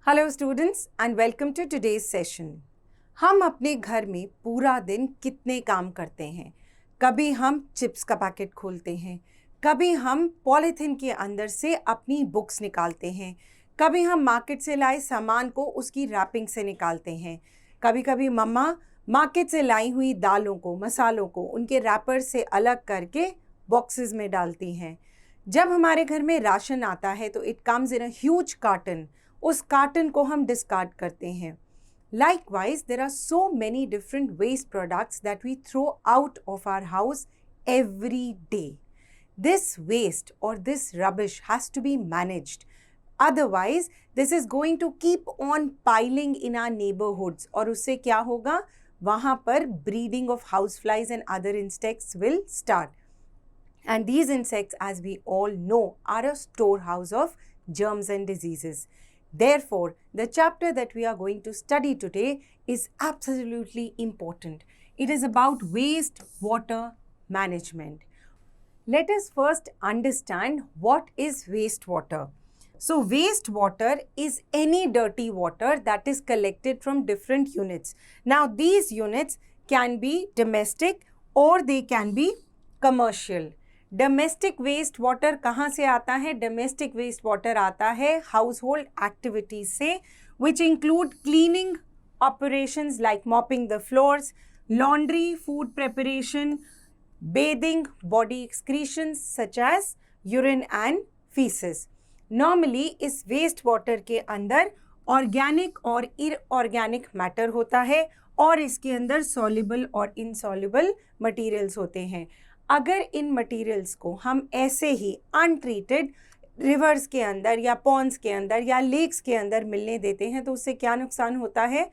Hello students and welcome to today's session. हम अपने घर में पूरा दिन कितने काम करते हैं। कभी हम चिप्स का पैकेट खोलते हैं, कभी हम पॉलीथिन के अंदर से अपनी बुक्स निकालते हैं, कभी हम मार्केट से लाए सामान को उसकी रैपिंग से निकालते हैं, कभी कभी मम्मा मार्केट से लाई हुई दालों को, मसालों को उनके रैपर से अलग करके बॉक्सेस में डालती हैं। जब हमारे घर में राशन आता है तो it comes in a huge carton, उस कार्टन को हम डिस्कार्ड करते हैं। Likewise, there are so many different waste products that we throw out of our house every day. This waste or this rubbish has to be managed. Otherwise, this is going to keep on piling in our neighborhoods. और उससे क्या होगा? वहाँ पर breeding of houseflies and other insects will start. And these insects, as we all know, are a storehouse of germs and diseases. Therefore, the chapter that we are going to study today is absolutely important. It is about wastewater management. Let us first understand what is wastewater. So, wastewater is any dirty water that is collected from different units. Now, these units can be domestic or they can be commercial. Domestic waste water कहाँ से आता है? Domestic waste water आता है house hold activities से, which include cleaning operations like mopping the floors, laundry, food preparation, bathing, body excretions such as urine and faeces. Normally इस waste water के अंदर ऑर्गेनिक और इनऑर्गेनिक मैटर होता है और इसके अंदर सॉल्युबल और इनसॉल्युबल मटेरियल्स होते हैं। अगर इन मटेरियल्स को हम ऐसे ही अनट्रीटेड रिवर्स के अंदर या पॉन्ड्स के अंदर या लेक्स के अंदर मिलने देते हैं तो उससे क्या नुकसान होता है?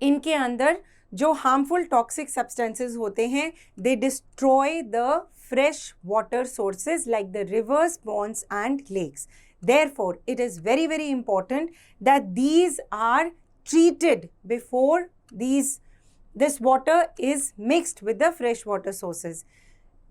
इनके अंदर जो हार्मफुल टॉक्सिक सब्सटेंसेस होते हैं, they destroy the fresh water sources like the rivers, ponds and lakes. Therefore, it is very, very important that these are treated before this water is mixed with the fresh water sources.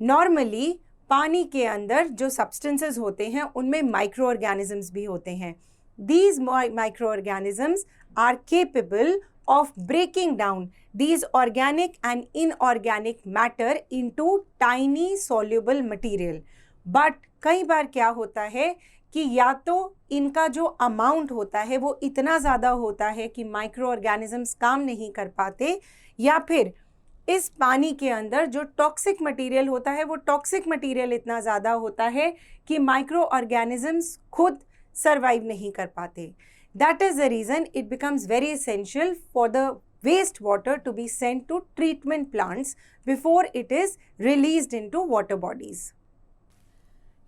Normally, पानी के अंदर जो substances होते हैं उनमें microorganisms भी होते हैं. These microorganisms are capable of breaking down these organic and inorganic matter into tiny soluble material. But कई बार क्या होता है कि या तो इनका जो अमाउंट होता है वो इतना ज़्यादा होता है कि माइक्रो ऑर्गेनिजम्स काम नहीं कर पाते, या फिर इस पानी के अंदर जो टॉक्सिक मटेरियल होता है वो टॉक्सिक मटेरियल इतना ज़्यादा होता है कि माइक्रो ऑर्गेनिजम्स खुद सर्वाइव नहीं कर पाते. That is the reason it becomes very essential for the waste water to be sent to treatment plants before it is released into water bodies.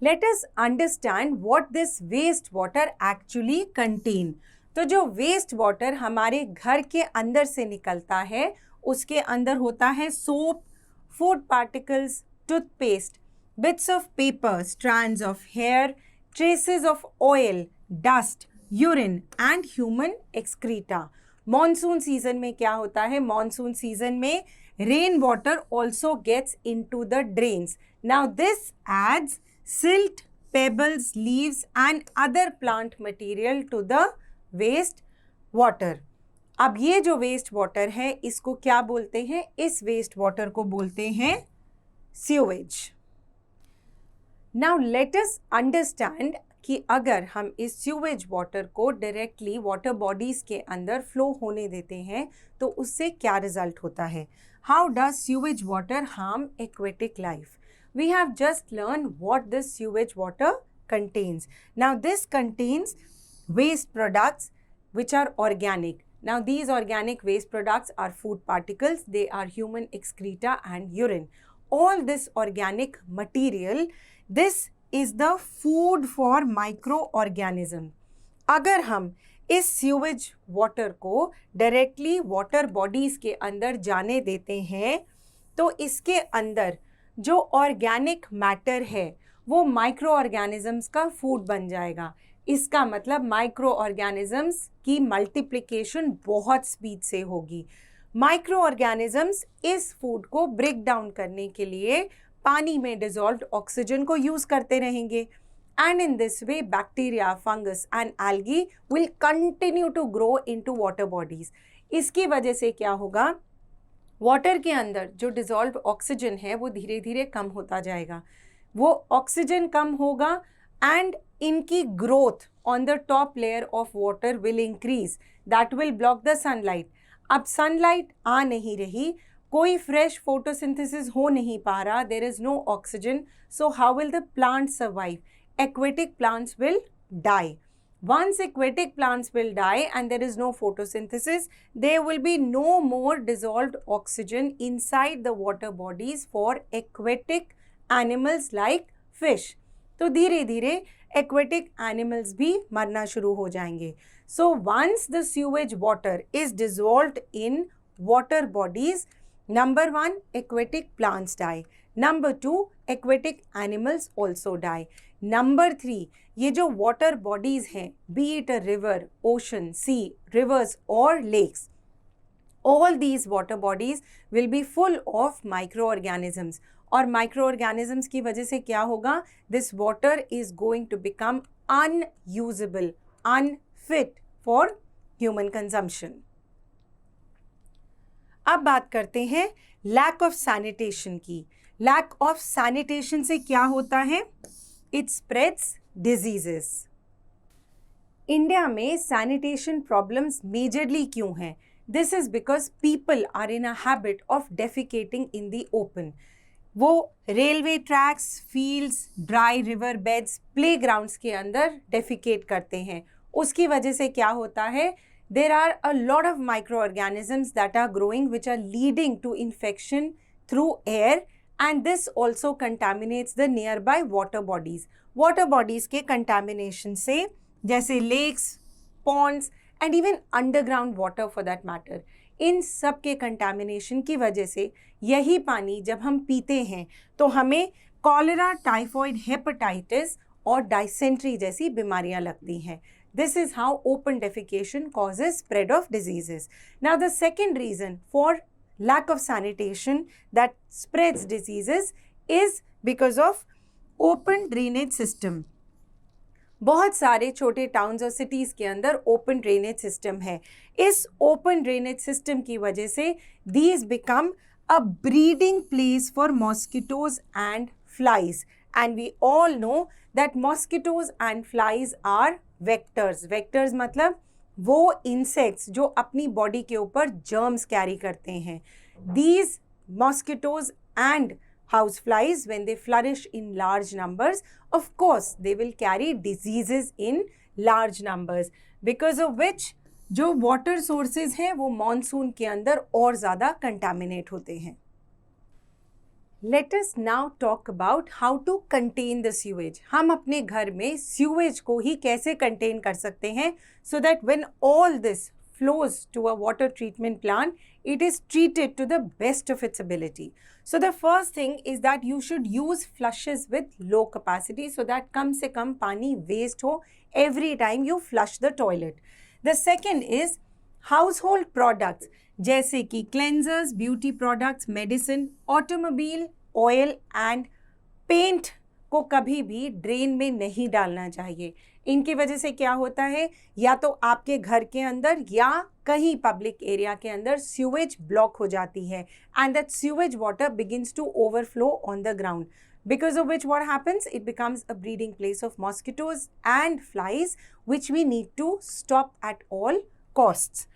Let us understand what this waste water actually contain. तो जो waste water हमारे घर के अंदर से निकलता है उसके अंदर होता है soap, food particles, toothpaste, bits of paper, strands of hair, traces of oil, dust, urine and human excreta. Monsoon season में क्या होता है? मॉनसून सीजन में rain water also gets into the drains. Now this adds silt, pebbles, leaves and other plant material to the waste water. अब ये जो waste water है इसको क्या बोलते हैं? इस वेस्ट वाटर को बोलते हैं sewage. Now let us understand कि अगर हम इस सीवेज वाटर को डायरेक्टली वाटर बॉडीज के अंदर फ्लो होने देते हैं तो उससे क्या रिजल्ट होता है. How does sewage water harm aquatic life? We have just learned what this sewage water contains. Now this contains waste products which are organic. Now these organic waste products are food particles, they are human excreta and urine. All this organic material, this is the food for microorganism. अगर हम इस sewage water को directly water bodies के अंदर जाने देते हैं तो इसके अंदर जो ऑर्गेनिक मैटर है वो माइक्रो ऑर्गेनिजम्स का फूड बन जाएगा. इसका मतलब माइक्रो ऑर्गेनिजम्स की मल्टीप्लिकेशन बहुत स्पीड से होगी. माइक्रो ऑर्गेनिजम्स इस फूड को ब्रेक डाउन करने के लिए पानी में डिसॉल्व्ड ऑक्सीजन को यूज़ करते रहेंगे. and in this way bacteria, fungus and algae will continue to grow into water bodies. इसकी वजह से क्या होगा, वाटर के अंदर जो डिजॉल्व ऑक्सीजन है वो धीरे धीरे कम होता जाएगा. वो ऑक्सीजन कम होगा एंड इनकी growth on the top layer of water will increase. That will block the sunlight. अब सनलाइट आ नहीं रही, कोई फ्रेश फोटोसिंथेसिस हो नहीं पा रहा, there is no oxygen, so how will the plant survive? Aquatic plants will die. Once aquatic plants will die and there is no photosynthesis, there will be no more dissolved oxygen inside the water bodies for aquatic animals like fish. तो धीरे धीरे aquatic animals भी मरना शुरू हो जाएंगे. So once the sewage water is dissolved in water bodies, number one, aquatic plants die. Number two, aquatic animals also die. Number three, ये जो water bodies हैं, be it a river, ocean, sea, rivers or lakes, all these water bodies will be full of microorganisms. और microorganisms की वजह से क्या होगा? This water is going to become unusable, unfit for human consumption. अब बात करते हैं lack of sanitation की. Lack of sanitation से क्या होता है? It spreads diseases. इंडिया में sanitation problems majorly क्यों हैं? This is because people are in a habit of defecating in the open. वो railway tracks, fields, dry river beds, playgrounds के अंदर defecate करते हैं. उसकी वजह से क्या होता है? There are a lot of microorganisms that are growing which are leading to infection through air, and this also contaminates the nearby water bodies. Water bodies के contamination से, जैसे lakes, ponds and even underground water for that matter, इन सब के contamination की वजह से यही पानी जब हम पीते हैं तो हमें कॉलेरा, टाइफॉइड, हेपेटाइटिस और डाइसेंट्री जैसी बीमारियां लगती हैं. This is how open defecation causes spread of diseases. Now the second reason for lack of sanitation that spreads diseases is because of open drainage system. बहुत सारे छोटे टाउन्स और cities के अंदर ओपन ड्रेनेज सिस्टम है. इस open drainage system की वजह से these become a breeding place for mosquitoes and flies. And we all know that mosquitoes and flies are vectors. Vectors मतलब वो insects जो अपनी बॉडी के ऊपर germs कैरी करते हैं. These mosquitoes and house flies, when they flourish in large numbers, of course they will carry diseases in large numbers, because of which जो water sources हैं वो monsoon के अंदर और ज़्यादा contaminate होते हैं. Let us now talk about how to contain the sewage. हम अपने घर में sewage को ही कैसे contain कर सकते हैं so that when all this flows to a water treatment plant, it is treated to the best of its ability. So the first thing is that you should use flushes with low capacity so that कम से कम पानी waste हो every time you flush the toilet. The second is household products जैसे कि cleansers, beauty products, medicine, automobile, oil and paint को कभी भी drain में नहीं डालना चाहिए. इनकी वजह से क्या होता है, या तो आपके घर के अंदर या कहीं पब्लिक एरिया के अंदर सीवेज ब्लॉक हो जाती है and that sewage water begins to overflow on the ground, because of which what happens, it becomes a breeding place of mosquitoes and flies, which we need to stop at all costs.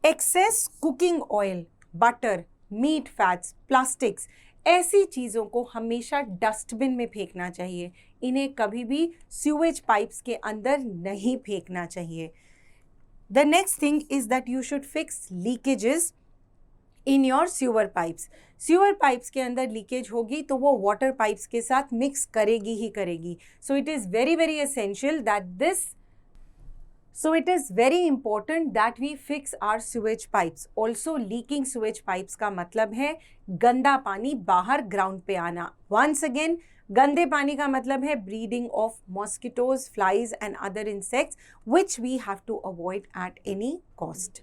Excess cooking oil, butter, meat fats, plastics, ऐसी चीज़ों को हमेशा dustbin में फेंकना चाहिए. इन्हें कभी भी सीवेज पाइप्स के अंदर नहीं फेंकना चाहिए. The next thing is that you should fix leakages in your sewer pipes. Sewer pipes के अंदर लीकेज होगी तो वो वाटर पाइप्स के साथ मिक्स करेगी ही करेगी. So it is very very essential very important that we fix our sewage pipes. Also leaking sewage pipes का मतलब है गंदा पानी बाहर ग्राउंड पे आना. Once again, गंदे पानी का मतलब है breeding of mosquitoes, flies and other insects, which we have to avoid at any cost.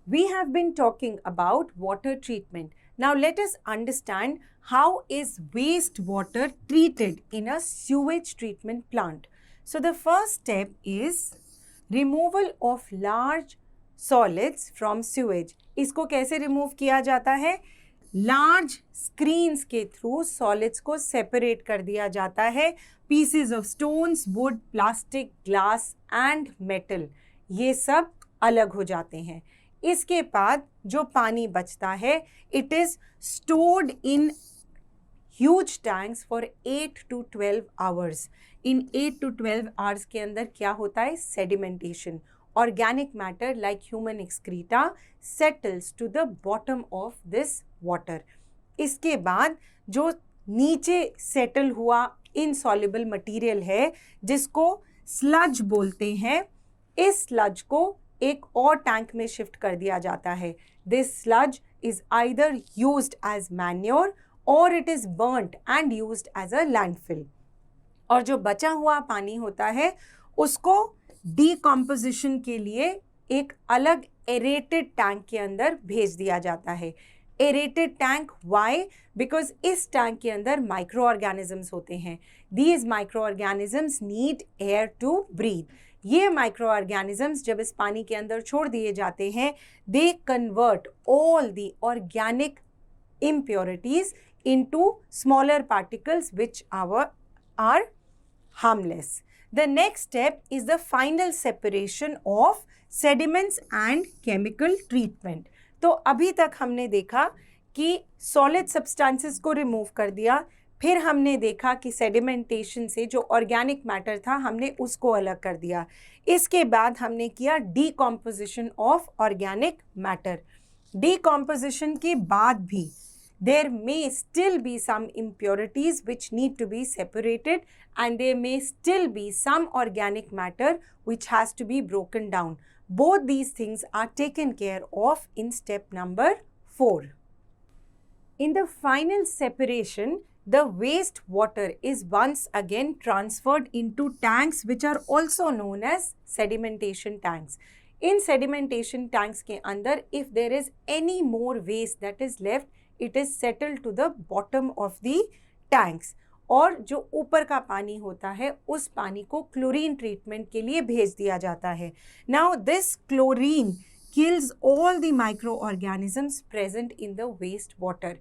We have been talking about water treatment. Now let us understand how is wastewater treated in a sewage treatment plant. So the first step is removal of large solids from sewage. इसको कैसे remove किया जाता है? Large screens के through solids को separate कर दिया जाता है. Pieces of stones, wood, plastic, glass and metal ये सब अलग हो जाते हैं. इसके बाद जो पानी बचता है it is stored in huge tanks for 8 to 12 hours. In 8 to 12 hours के अंदर क्या होता है? Sedimentation. Organic matter like human excreta settles to the bottom of this water. इसके बाद जो नीचे settle हुआ insoluble material है जिसको sludge बोलते हैं, इस sludge को एक और टैंक में शिफ्ट कर दिया जाता है. This sludge is either used as manure or it is burnt and used as a landfill. और जो बचा हुआ पानी होता है उसको decomposition के लिए एक अलग aerated टैंक के अंदर भेज दिया जाता है. Aerated tank, why? Because इस टैंक के अंदर microorganisms होते हैं. These microorganisms need air to breathe. ये microorganisms जब इस पानी के अंदर छोड़ दिए जाते हैं, they convert all the organic impurities into smaller particles which are harmless. The next step is the final separation of sediments and chemical treatment. तो अभी तक हमने देखा कि solid substances को remove कर दिया, फिर हमने देखा कि सेडिमेंटेशन से जो ऑर्गेनिक मैटर था हमने उसको अलग कर दिया. इसके बाद हमने किया decomposition of organic matter. Decomposition के बाद भी there may still be some impurities which need to be separated and there may still be some organic matter which has to be broken down. Both these things are taken care of in step number 4. In the final separation, the wastewater is once again transferred into tanks which are also known as sedimentation tanks. In sedimentation tanks के अंदर if there is any more waste that is left, it is settled to the bottom of the tanks. और जो ऊपर का पानी होता है उस पानी को क्लोरीन ट्रीटमेंट के लिए भेज दिया जाता है. Now this chlorine kills all the microorganisms present in the wastewater.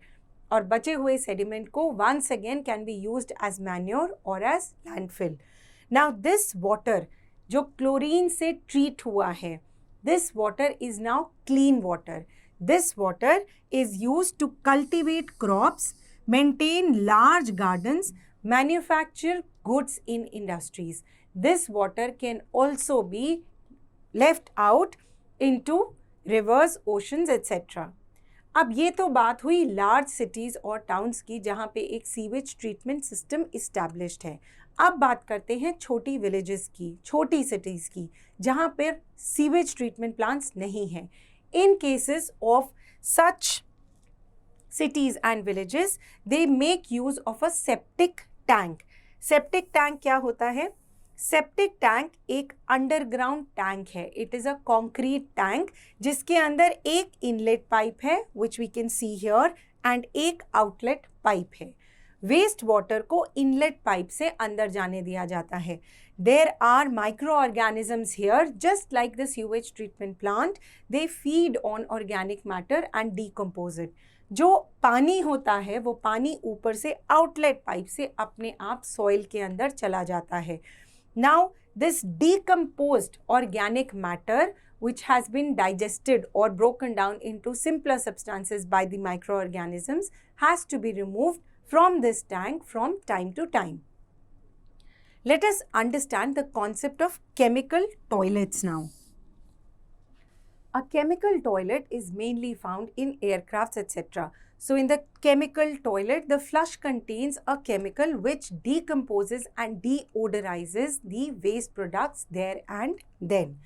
और बचे हुए सेडिमेंट को once again can be used as manure or as landfill. Now this water जो क्लोरीन से ट्रीट हुआ है, this water is now clean water. This water is used to cultivate crops, maintain large gardens, manufacture goods in industries. This water can also be left out into rivers, oceans, etc. अब ये तो बात हुई large cities और towns की जहाँ पे एक सीवेज ट्रीटमेंट सिस्टम इस्टेब्लिश्ड है. अब बात करते हैं छोटी विलेजेस की, छोटी सिटीज़ की जहाँ पर सीवेज ट्रीटमेंट प्लांट्स नहीं हैं. In cases of such cities and villages, they make use of a septic tank. Septic tank क्या होता है? Septic tank एक underground tank है. It is a concrete tank जिसके अंदर एक inlet pipe है which we can see here and एक outlet pipe है. Waste water को inlet pipe से अंदर जाने दिया जाता है. There are microorganisms here just like the sewage treatment plant. They feed on organic matter and decompose it. जो पानी होता है वो पानी ऊपर से आउटलेट पाइप से अपने आप सॉइल के अंदर चला जाता है. Now this decomposed organic matter which has been digested or broken down into simpler substances by the microorganisms has to be removed from this tank from time to time. Let us understand the concept of chemical toilets now. A chemical toilet is mainly found in aircrafts, etc. So in the chemical toilet, the flush contains a chemical which decomposes and deodorizes the waste products there and then.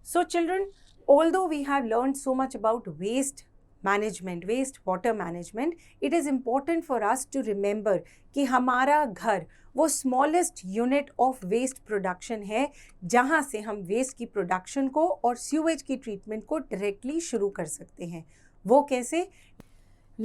So children, although we have learned so much about waste management, waste water management, it is important for us to remember कि हमारा घर वो smallest unit of waste production है जहाँ से हम waste की production को और सीवेज की ट्रीटमेंट को डायरेक्टली शुरू कर सकते हैं. वो कैसे?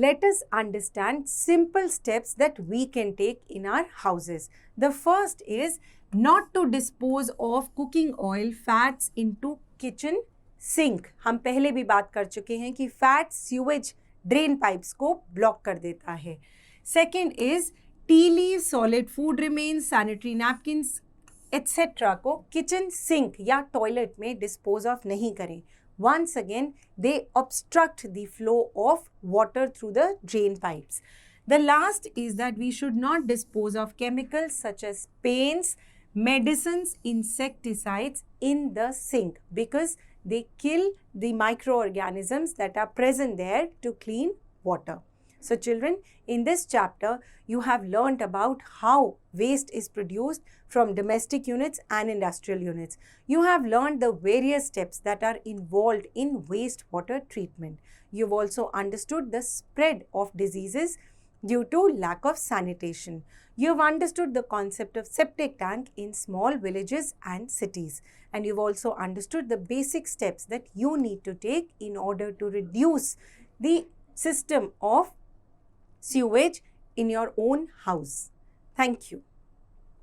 let us understand simple steps that we can take in our houses. The first is not to dispose of cooking oil fats into kitchen sink. हम पहले भी बात कर चुके हैं कि फैट सीवेज ड्रेन पाइप्स को ब्लॉक कर देता है. Second is T leave, solid food remains, sanitary napkins etcetera को किचन सिंक या टॉयलेट में डिस्पोज ऑफ नहीं करें. Once again, they obstruct the flow of water through the drain pipes. The last is that we should not dispose of chemicals such as paints, medicines, insecticides in the sink because they kill the microorganisms that are present there to clean water. So children, in this chapter, you have learnt about how waste is produced from domestic units and industrial units. You have learned the various steps that are involved in wastewater treatment. You've also understood the spread of diseases due to lack of sanitation. You've understood the concept of septic tank in small villages and cities. And you've also understood the basic steps that you need to take in order to reduce the system of sewage in your own house. Thank you.